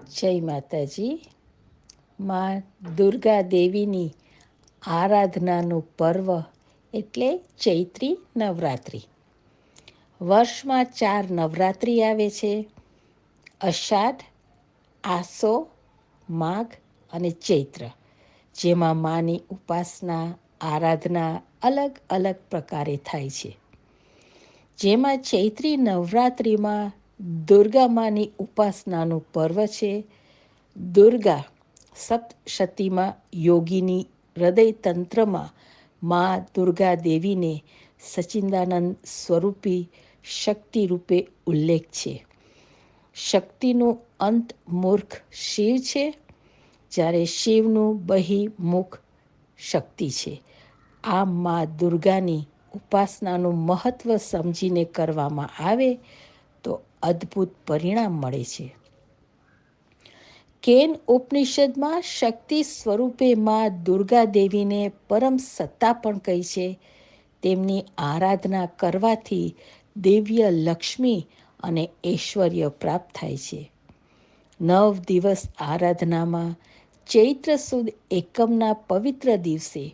જય માતાજી. માં દુર્ગા દેવીની આરાધનાનું પર્વ એટલે ચૈત્રી નવરાત્રિ. વર્ષમાં 4 નવરાત્રિ આવે છે: અષાઢ, આસો, માઘ અને ચૈત્ર, જેમાં માની ઉપાસના આરાધના અલગ અલગ પ્રકારે થાય છે. જેમાં ચૈત્રી નવરાત્રિમાં દુર્ગા માની ઉપાસનાનું પર્વ છે. દુર્ગા સપ્તશતીમાં યોગીની હૃદયતંત્રમાં મા દુર્ગા દેવીને સચ્ચિદાનંદ સ્વરૂપી શક્તિ રૂપે ઉલ્લેખ છે. શક્તિનું અંત મૂર્ખ શિવ છે, જ્યારે શિવનું બહિર્મુખ શક્તિ છે. આ મા દુર્ગાની ઉપાસનાનું મહત્વ સમજીને કરવામાં આવે તો અદ્ભુત પરિણામ મળે છે. કેન ઉપનિષદમાં શક્તિ સ્વરૂપે મા દુર્ગા દેવીને પરમ સત્તા પણ કહી છે. તેમની આરાધના કરવાથી દિવ્ય લક્ષ્મી અને ઐશ્વર્ય પ્રાપ્ત થાય છે. 9 દિવસ આરાધનામાં ચૈત્ર સુદ એકમના પવિત્ર દિવસે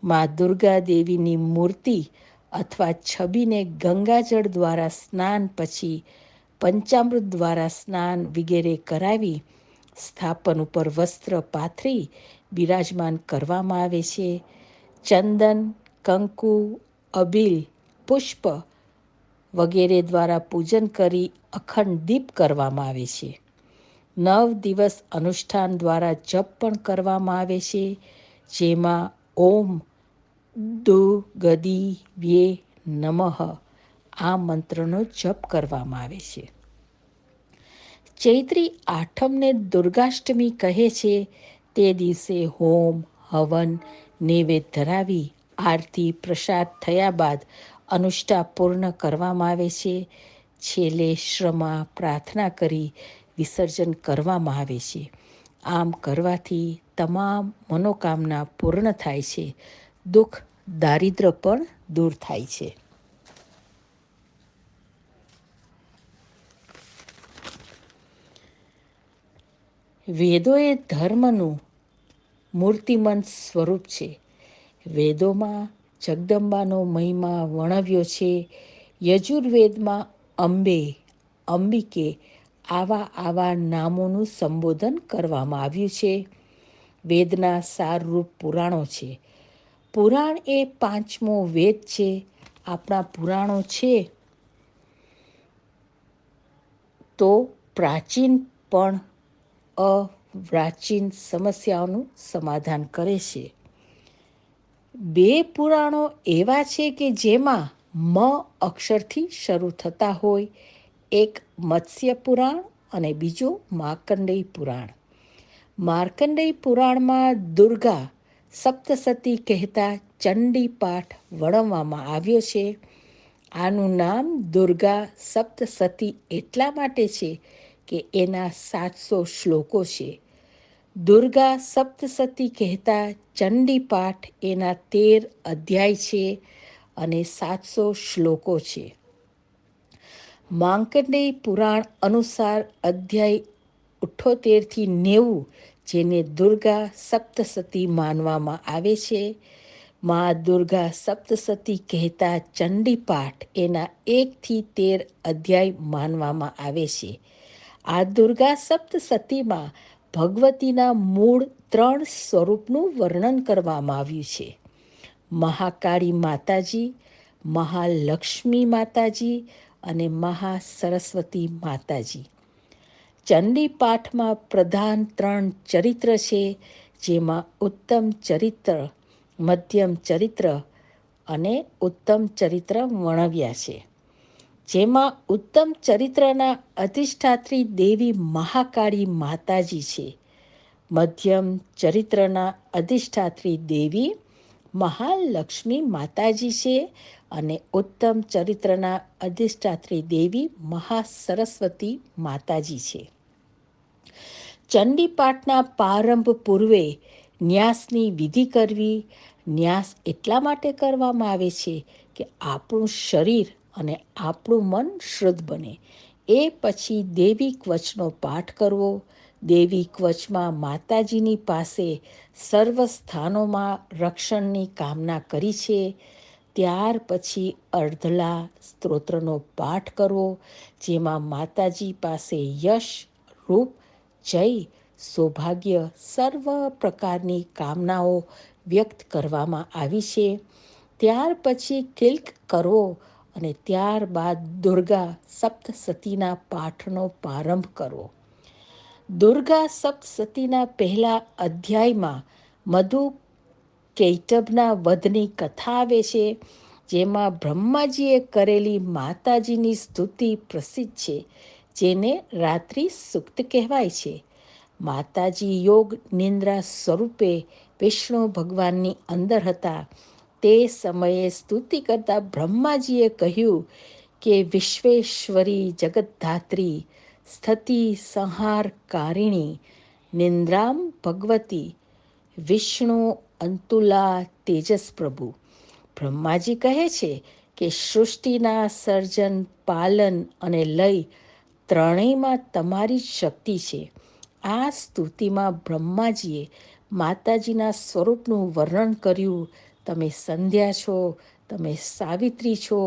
મા દુર્ગા દેવીની મૂર્તિ અથવા છબીને ગંગાજળ દ્વારા સ્નાન પછી પંચામૃત દ્વારા સ્નાન વગેરે કરાવી સ્થાપન ઉપર વસ્ત્ર પાથરી બિરાજમાન કરવામાં આવે છે. ચંદન, કંકુ, અબીલ, પુષ્પ વગેરે દ્વારા પૂજન કરી અખંડ દીપ કરવામાં આવે છે. 9 દિવસ અનુષ્ઠાન દ્વારા જપ પણ કરવામાં આવે છે, જેમાં ઓમ દુર્ગદિવ્યે નમઃ આ મંત્રનો જપ કરવામાં આવે છે. ચૈત્રી આઠમને દુર્ગાષ્ટમી કહે છે. તે દિવસે હોમ, હવન, નૈવેદ્ય ધરાવી આરતી પ્રસાદ થયા બાદ અનુષ્ઠાન પૂર્ણ કરવામાં આવે છે. છેલ્લે શ્રમા પ્રાર્થના કરી વિસર્જન કરવામાં આવે છે. આમ કરવાથી તમામ મનોકામના પૂર્ણ થાય છે. દુઃખ દારિદ્ર્ય પણ દૂર થાય છે. વેદો એ ધર્મનું મૂર્તિમંત સ્વરૂપ છે. વેદોમાં જગદંબાનો મહિમા વર્ણવ્યો છે. યજુર્વેદમાં અંબે, અંબિકે આવા નામોનું સંબોધન કરવામાં આવ્યું છે. વેદના સારરૂપ પુરાણો છે. પુરાણ એ 5મો વેદ છે. આપણા પુરાણો છે તો પ્રાચીન પણ અપ્રાચીન સમસ્યાઓનું સમાધાન કરે છે. 2 પુરાણો એવા છે કે જેમાં મ અક્ષરથી શરૂ થતા હોય. એક મત્સ્ય પુરાણ અને બીજું માર્કંડેય પુરાણ. માર્કંડેય પુરાણમાં દુર્ગા સપ્તસતી કહેતા ચંડી પાઠ વર્ણવવામાં આવ્યો છે. આનું નામ દુર્ગા સપ્તસતી એટલા માટે છે કે એના 700 શ્લોકો છે. દુર્ગા સપ્તસતી કહેતા ચંડી પાઠ એના 13 અધ્યાય છે અને 700 શ્લોકો છે. માર્કંડેય પુરાણ અનુસાર અધ્યાય 78 થી 90, જેને દુર્ગા સપ્તસતી માનવામાં આવે છે. મા દુર્ગા સપ્તસતી કહેતા ચંડી પાઠ એના 1 થી 13 અધ્યાય માનવામાં આવે છે. આ દુર્ગા સપ્તસતીમાં ભગવતીના મૂળ 3 સ્વરૂપનું વર્ણન કરવામાં આવ્યું છે: મહાકાળી માતાજી, મહાલક્ષ્મી માતાજી અને મહાસરસ્વતી માતાજી. ચંડી પાઠમાં પ્રધાન 3 ચરિત્ર છે, જેમાં ઉત્તમ ચરિત્ર, મધ્યમ ચરિત્ર અને ઉત્તમ ચરિત્ર વર્ણવ્યા છે. જેમાં ઉત્તમ ચરિત્રના અધિષ્ઠાત્રી દેવી મહાકાળી માતાજી છે. મધ્યમ ચરિત્રના અધિષ્ઠાત્રી દેવી મહાલક્ષ્મી માતાજી છે અને ઉત્તમ ચરિત્રના અધિષ્ઠાત્રી દેવી મહાસરસ્વતી માતાજી છે. ચંડી પાઠના પ્રારંભ પૂર્વે ન્યાસની વિધિ કરવી. ન્યાસ એટલા માટે કરવામાં આવે છે કે આપણું શરીર અને આપણું મન શુદ્ધ બને. એ પછી દૈવિક વચનો પાઠ કરવો. દેવી કવચમાં માતાજીની પાસે સર્વ સ્થાનોમાં રક્ષણની કામના કરી છે. ત્યાર પછી અર્ધલા સ્તોત્રનો પાઠ કરવો, જેમાં માતાજી પાસે યશ, રૂપ, જય, સૌભાગ્ય, સર્વ પ્રકારની કામનાઓ વ્યક્ત કરવામાં આવી છે. ત્યાર પછી ક્લિક કરવો અને ત્યારબાદ દુર્ગા સપ્તસતીના પાઠનો પ્રારંભ કરવો. દુર્ગા સપ્તસતીના પહેલા અધ્યાયમાં મધુ કૈટભના વધની કથા આવે છે, જેમાં બ્રહ્માજીએ કરેલી માતાજીની સ્તુતિ પ્રસિદ્ધ છે, જેને રાત્રિ સૂક્ત કહેવાય છે. માતાજી યોગ નિંદ્રા સ્વરૂપે વિષ્ણુ ભગવાનની અંદર હતા. તે સમયે સ્તુતિ કરતા બ્રહ્માજીએ કહ્યું કે વિશ્વેશ્વરી, જગતધાત્રી, સ્થિતિ સંહારકારિણી, નિંદ્રામ ભગવતી, વિષ્ણુ અંતુલા તેજસ પ્રભુ. બ્રહ્માજી કહે છે કે સૃષ્ટિના સર્જન, પાલન અને લય ત્રણેયમાં તમારી શક્તિ છે. આ સ્તુતિમાં બ્રહ્માજીએ માતાજીના સ્વરૂપનું વર્ણન કર્યું. તમે સંધ્યા છો, તમે સાવિત્રી છો,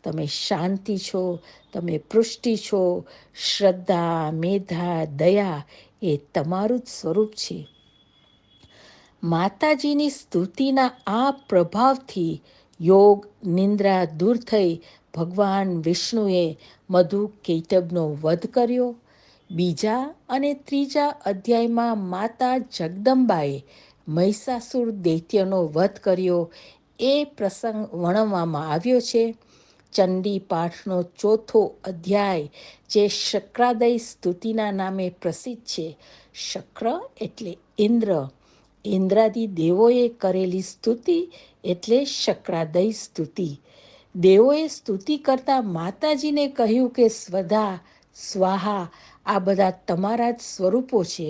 તમે શાંતિ છો, તમે પૃષ્ટિ છો, શ્રદ્ધા, મેધા, દયા એ તમારું જ સ્વરૂપ છે. માતાજીની સ્તુતિના આ પ્રભાવથી યોગ નિંદ્રા દૂર થઈ ભગવાન વિષ્ણુએ મધુ કૈટભનો વધ કર્યો. બીજા અને ત્રીજા અધ્યાયમાં માતા જગદંબાએ મહિષાસુર દૈત્યનો વધ કર્યો એ પ્રસંગ વર્ણવવામાં આવ્યો છે. ચંડી પાઠનો ચોથો અધ્યાય, જે શક્રાદય સ્તુતિના નામે પ્રસિદ્ધ છે. શક્ર એટલે ઇન્દ્ર. ઇન્દ્રાદિ દેવોએ કરેલી સ્તુતિ એટલે શક્રાદય સ્તુતિ. દેવોએ સ્તુતિ કરતા માતાજીને કહ્યું કે સ્વધા, સ્વાહા આ બધા તમારા જ સ્વરૂપો છે.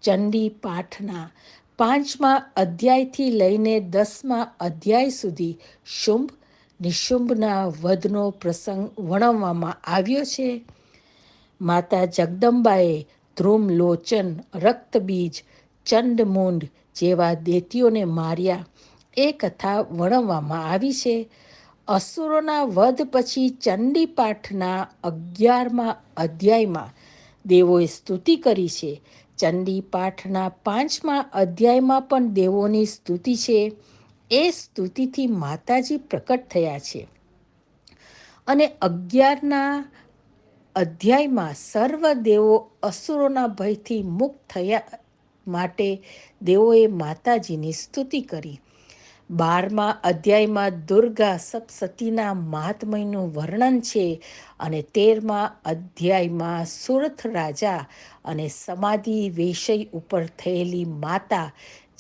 ચંડી પાઠના 5મા અધ્યાયથી લઈને 10મા અધ્યાય સુધી શુંભ નિશુંભના વધનો પ્રસંગ વર્ણવવામાં આવ્યો છે. માતા જગદંબાએ ધ્રુમલોચન, રક્તબીજ, ચંડમુંડ જેવા દૈત્યોને માર્યા એ કથા વર્ણવવામાં આવી છે. અસુરોના વધ પછી ચંડી પાઠના 11મા અધ્યાયમાં દેવોએ સ્તુતિ કરી છે. ચંડી પાઠના 5મા અધ્યાયમાં પણ દેવોની સ્તુતિ છે. એ સ્તુતિથી માતાજી પ્રકટ થયા છે. અને 11ના અધ્યાયમાં સર્વ દેવો અસુરોના ભયથી મુક્ત થયા માટે દેવોએ માતાજીની સ્તુતિ કરી. 12મા અધ્યાયમાં દુર્ગા સપ્તસતીના મહાત્મ્યનું વર્ણન છે. અને 13મા અધ્યાયમાં સુરથ રાજા અને સમાધિ વિષય ઉપર થયેલી માતા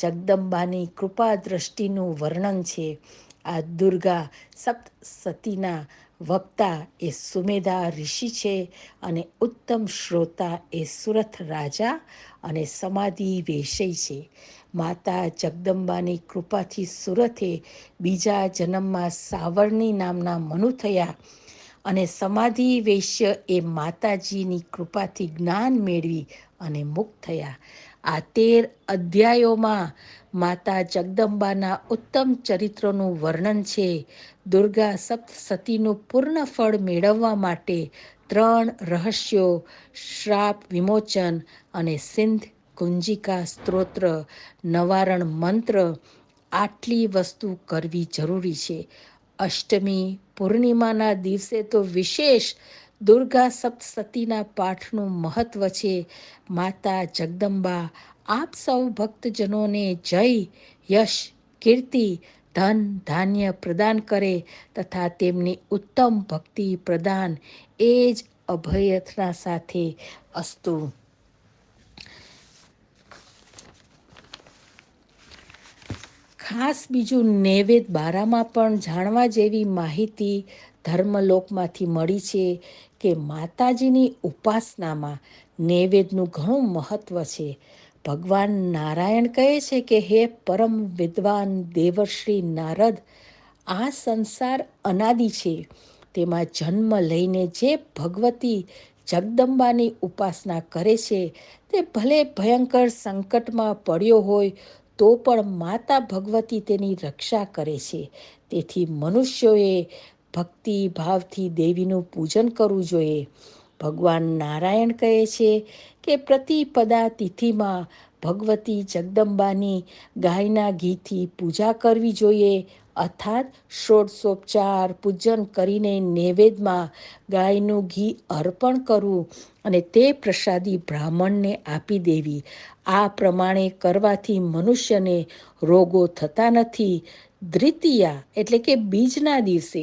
જગદંબાની કૃપા દ્રષ્ટિનું વર્ણન છે. આ દુર્ગા સપ્તસતીના વક્તા એ સુમેધા ઋષિ છે અને ઉત્તમ શ્રોતા એ સુરથ રાજા અને સમાધિ વિષય છે. માતા જગદંબાની કૃપાથી સુરથે બીજા જન્મમાં સાવરણી નામના મનુ થયા અને સમાધિ વૈશ્ય એ માતાજીની કૃપાથી જ્ઞાન મેળવી અને મુક્ત થયા. આ 13 અધ્યાયોમાં માતા જગદંબાના ઉત્તમ ચરિત્રોનું વર્ણન છે. દુર્ગા સપ્તસતીનું પૂર્ણ ફળ મેળવવા માટે 3 રહસ્યો, શ્રાપ વિમોચન અને સિંધ કુંજિકા સ્ત્રોત્ર, નવારણ મંત્ર, આટલી વસ્તુ કરવી જરૂરી છે. અષ્ટમી પૂર્ણિમાના દિવસે તો વિશેષ દુર્ગા સપ્તસતીના પાઠનું મહત્વ છે. માતા જગદંબા આપ સૌ ભક્તજનોને જય, યશ, કીર્તિ, ધન, ધાન્ય પ્રદાન કરે તથા તેમની ઉત્તમ ભક્તિ પ્રદાન એ જ અભ્યર્થના સાથે અસ્તુ. ખાસ બીજું નૈવેદ્ય બારામાં પણ જાણવા જેવી માહિતી ધર્મલોકમાંથી મળી છે કે માતાજીની ઉપાસનામાં નૈવેદ્યનું ઘણું મહત્વ છે. ભગવાન નારાયણ કહે છે કે હે પરમ વિદ્વાન દેવશ્રી નારદ, આ સંસાર અનાદિ છે. તેમાં જન્મ લઈને જે ભગવતી જગદંબાની ઉપાસના કરે છે તે ભલે ભયંકર સંકટમાં પડ્યો હોય તો પણ માતા ભગવતી તેની રક્ષા કરે છે. તેથી મનુષ્યોએ ભક્તિ ભાવથી દેવીનું પૂજન કરવું જોઈએ. ભગવાન નારાયણ કહે છે કે પ્રતિપદા તિથિમાં ભગવતી જગદંબાની ગાયના ઘીથી પૂજા કરવી જોઈએ, અર્થાત ષોડશોપચાર પૂજન કરીને નૈવેદ્યમાં ગાયનું ઘી અર્પણ કરવું અને તે પ્રસાદી બ્રાહ્મણને આપી દેવી. આ પ્રમાણે કરવાથી મનુષ્યને રોગો થતા નથી. દ્વિતીયા એટલે કે બીજના દિવસે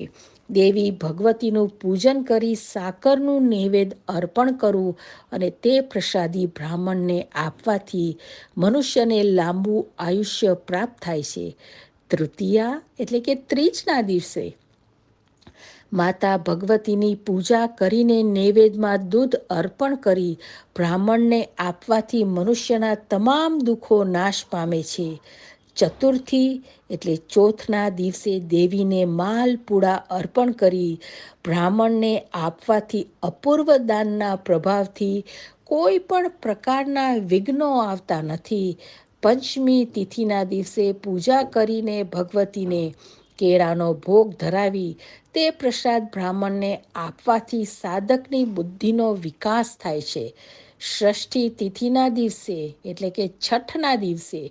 દેવી ભગવતીનું પૂજન કરી સાકરનું નૈવેદ્ય અર્પણ કરવું અને તે પ્રસાદી બ્રાહ્મણને આપવાથી મનુષ્યને લાંબુ આયુષ્ય પ્રાપ્ત થાય છે. તૃતીયા એટલે કે ત્રીજના દિવસે માતા ભગવતીની પૂજા કરીને નૈવેદ્યમાં દૂધ અર્પણ કરી બ્રાહ્મણને આપવાથી મનુષ્યના તમામ દુઃખો નાશ પામે છે. ચતુર્થી એટલે ચોથના દિવસે દેવીને માલપુડા અર્પણ કરી બ્રાહ્મણને આપવાથી અપૂર્વ દાનના પ્રભાવથી કોઈ પણ પ્રકારના વિઘ્નો આવતા નથી. પંચમી તિથિના દિવસે પૂજા કરીને ભગવતીને કેળાનો ભોગ ધરાવી તે પ્રસાદ બ્રાહ્મણને આપવાથી સાધકની બુદ્ધિનો વિકાસ થાય છે. ષષ્ઠી તિથિના દિવસે એટલે કે છઠના દિવસે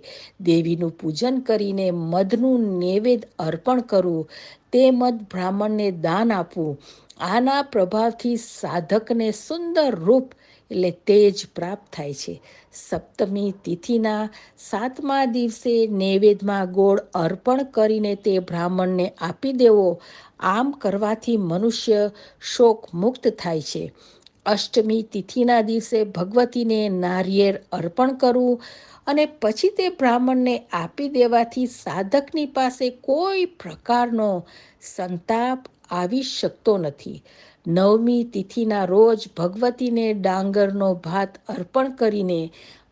દેવીનું પૂજન કરીને મધનું નૈવેદ્ય અર્પણ કરવું, તે મધ બ્રાહ્મણને દાન આપવું. આના પ્રભાવથી સાધકને સુંદર રૂપ એટલે તેજ પ્રાપ્ત થાય છે. સપ્તમી તિથિના સાતમા દિવસે નૈવેદ્યમાં ગોળ અર્પણ કરીને તે બ્રાહ્મણને આપી દેવો. આમ કરવાથી મનુષ્ય શોક મુક્ત થાય છે. અષ્ટમી તિથિના દિવસે ભગવતીને નારિયેળ અર્પણ કરવું અને પછી તે બ્રાહ્મણને આપી દેવાથી સાધકની પાસે કોઈ પ્રકારનો સંતાપ આવી શકતો નથી. નવમી તિથિના રોજ ભગવતીને ડાંગરનો ભાત અર્પણ કરીને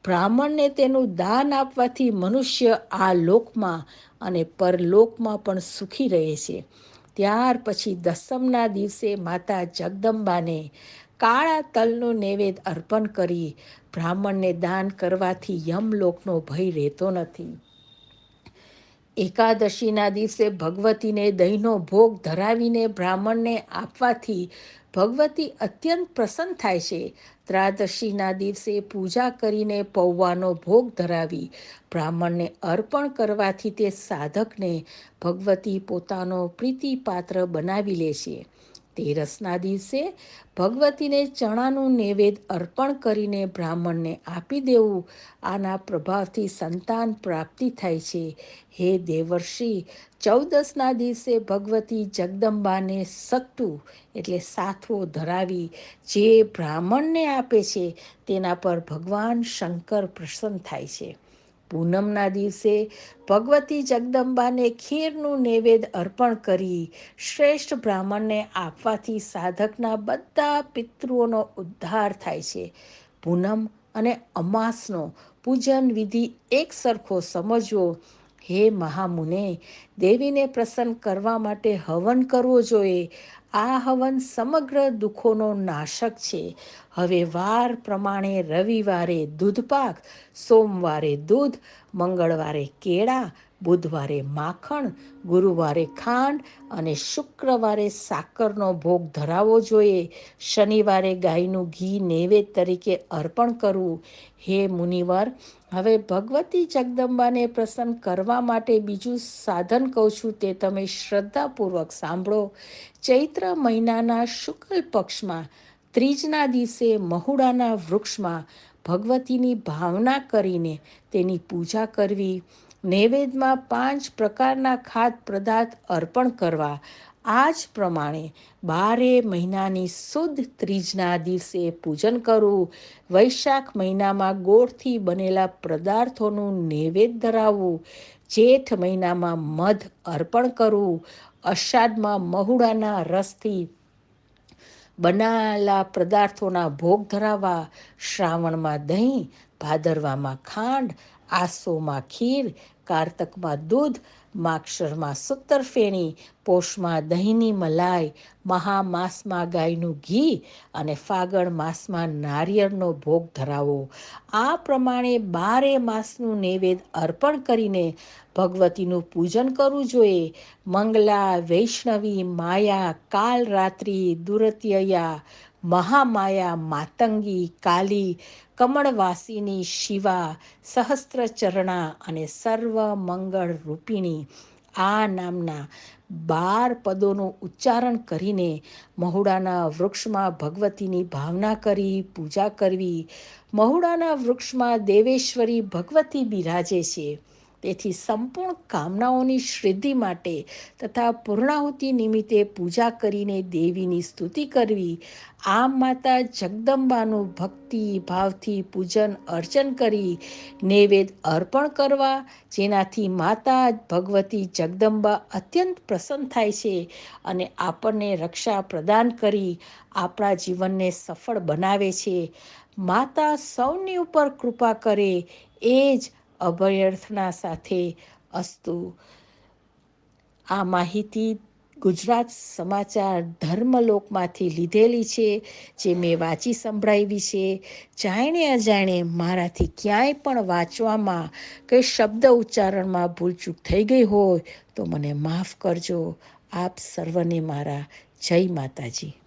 બ્રાહ્મણને તેનું દાન આપવાથી મનુષ્ય આ લોકમાં અને પરલોકમાં પણ સુખી રહે છે. ત્યાર પછી દસમના દિવસે માતા જગદંબાને કાળા તલનું નૈવેદ્ય અર્પણ કરી બ્રાહ્મણને દાન કરવાથી યમલોકનો ભય રહેતો નથી. એકાદશીના દિવસે ભગવતીને દહીંનો ભોગ ધરાવીને બ્રાહ્મણને આપવાથી ભગવતી અત્યંત પ્રસન્ન થાય છે. ત્રાદશીના દિવસે પૂજા કરીને પૌવાનો ભોગ ધરાવી બ્રાહ્મણને અર્પણ કરવાથી તે સાધકને ભગવતી પોતાનો પ્રીતિપાત્ર બનાવી લે છે. તેરસના દિવસે ભગવતીને ચણાનું નૈવેદ્ય અર્પણ કરીને બ્રાહ્મણને આપી દેવું. આના પ્રભાવથી સંતાન પ્રાપ્તિ થાય છે. હે દેવર્ષિ, 14ના દિવસે ભગવતી જગદંબાને સત્તુ એટલે સાથવો ધરાવી જે બ્રાહ્મણને આપે છે તેના પર ભગવાન શંકર પ્રસન્ન થાય છે. પૂનમના દિવસે ભગવતી જગદંબાને ખીરનું નૈવેદ્ય અર્પણ કરી શ્રેષ્ઠ બ્રાહ્મણને આપવાથી સાધકના બધા પિતૃઓનો ઉદ્ધાર થાય છે. પૂનમ અને અમાસનો પૂજન વિધિ એક સરખો સમજવો. હે મહામુને, દેવીને પ્રસન્ન કરવા માટે હવન કરવો જોઈએ. આ હવન સમગ્ર દુઃખોનો નાશક છે. હવે વાર પ્રમાણે રવિવારે દૂધપાક, સોમવારે દૂધ, મંગળવારે કેળા, બુધવારે માખણ, ગુરુવારે ખાંડ અને શુક્રવારે સાકરનો ભોગ ધરાવવો જોઈએ. શનિવારે ગાયનું ઘી નૈવેદ્ય તરીકે અર્પણ કરવું. હે મુનિવર, હવે ભગવતી જગદંબાને પ્રસન્ન કરવા માટે બીજું સાધન કહું છું તે તમે શ્રદ્ધાપૂર્વક સાંભળો. ચૈત્ર મહિનાના શુક્લ પક્ષમાં ત્રીજના દિવસે મહુડાના વૃક્ષમાં ભગવતીની ભાવના કરીને તેની પૂજા કરવી. નૈવેદ્યમાં 5 પ્રકારના ખાદ્ય પદાર્થ અર્પણ કરવા. આ જ પ્રમાણે 12 મહિનાની શુદ્ધ ત્રીજના દિવસે પૂજન કરવું. વૈશાખ મહિનામાં ગોળથી બનેલા પદાર્થોનું નૈવેદ્ય ધરાવવું. જેઠ મહિનામાં મધ અર્પણ કરવું. અષાઢમાં મહુડાના રસથી બનાવેલા પદાર્થોના ભોગ ધરાવવા. શ્રાવણમાં દહીં, ભાદરવામાં ખાંડ, આસોમાં ખીર, કારતકમાં દૂધ માક્ષરમાં સૂતર ફેણી, પોષમાં દહીંની મલાઈ, મહામાસમાં ગાયનું ઘી અને ફાગણ માસમાં નારિયેળનો ભોગ ધરાવો. આ પ્રમાણે 12 માસનું નૈવેદ્ય અર્પણ કરીને ભગવતીનું પૂજન કરવું જોઈએ. મંગલા, વૈષ્ણવી, માયા, કાલરાત્રિ, દુરત્યયા, મહામાયા, માતંગી, કાલી, કમળવાસિની, શિવા, સહસ્ત્રચરણા અને સર્વ મંગળ રૂપિણી આ નામના 12 પદોનું ઉચ્ચારણ કરીને મહુડાના વૃક્ષમાં ભગવતીની ભાવના કરી પૂજા કરવી. મહુડાના વૃક્ષમાં દેવેશ્વરી ભગવતી બિરાજે છે. તેથી સંપૂર્ણ કામનાઓની સિદ્ધિ માટે તથા પૂર્ણાહુતિ નિમિત્તે પૂજા કરીને દેવીની સ્તુતિ કરવી. આમ માતા જગદંબાનું ભક્તિ ભાવથી પૂજન અર્ચન કરી નૈવેદ્ય અર્પણ કરવા, જેનાથી માતા ભગવતી જગદંબા અત્યંત પ્રસન્ન થાય છે અને આપણને રક્ષા પ્રદાન કરી આપણા જીવનને સફળ બનાવે છે. માતા સૌની ઉપર કૃપા કરે એ જ અભ્યર્થના સાથે અસ્તુ. આ માહિતી ગુજરાત સમાચાર ધર્મલોકમાંથી લીધેલી છે, જે મેં વાંચી સંભળાવી છે. જાણે અજાણે મારાથી ક્યાંય પણ વાંચવામાં કે શબ્દ ઉચ્ચારણમાં ભૂલચૂક થઈ ગઈ હોય તો મને માફ કરજો. આપ સર્વને મારા જય માતાજી.